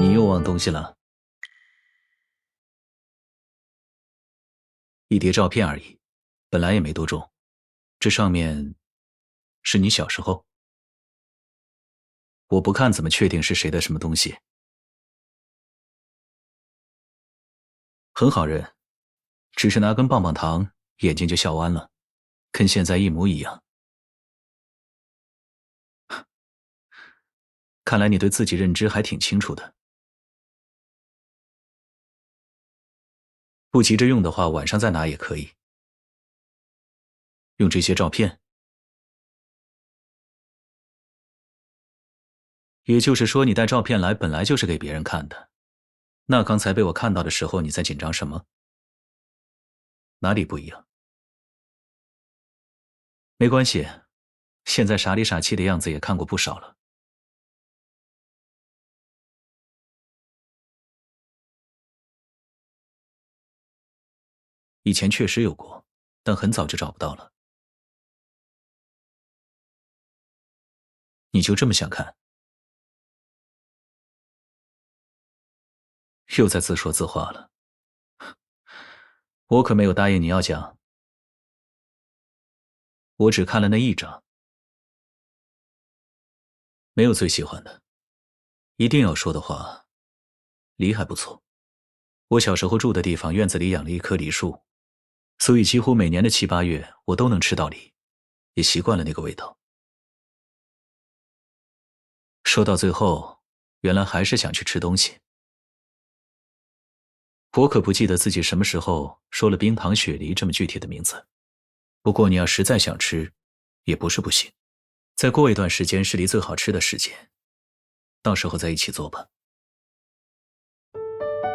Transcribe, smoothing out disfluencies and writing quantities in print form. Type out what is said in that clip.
你又忘东西了？一叠照片而已，本来也没多重。这上面是你小时候。我不看怎么确定是谁的什么东西。很好认，只是拿根棒棒糖，眼睛就笑弯了，跟现在一模一样。看来你对自己认知还挺清楚的。不急着用的话，晚上再拿也可以。用这些照片。也就是说，你带照片来本来就是给别人看的。那刚才被我看到的时候，你在紧张什么？哪里不一样？没关系，现在傻里傻气的样子也看过不少了。以前确实有过，但很早就找不到了。你就这么想看？又在自说自话了。我可没有答应你要讲，我只看了那一张。没有最喜欢的，一定要说的话，梨还不错。我小时候住的地方院子里养了一棵梨树，所以几乎每年的7、8月我都能吃到梨，也习惯了那个味道。说到最后，原来还是想去吃东西。我可不记得自己什么时候说了冰糖雪梨这么具体的名字。不过你要实在想吃，也不是不行。再过一段时间是梨最好吃的时节，到时候再一起做吧。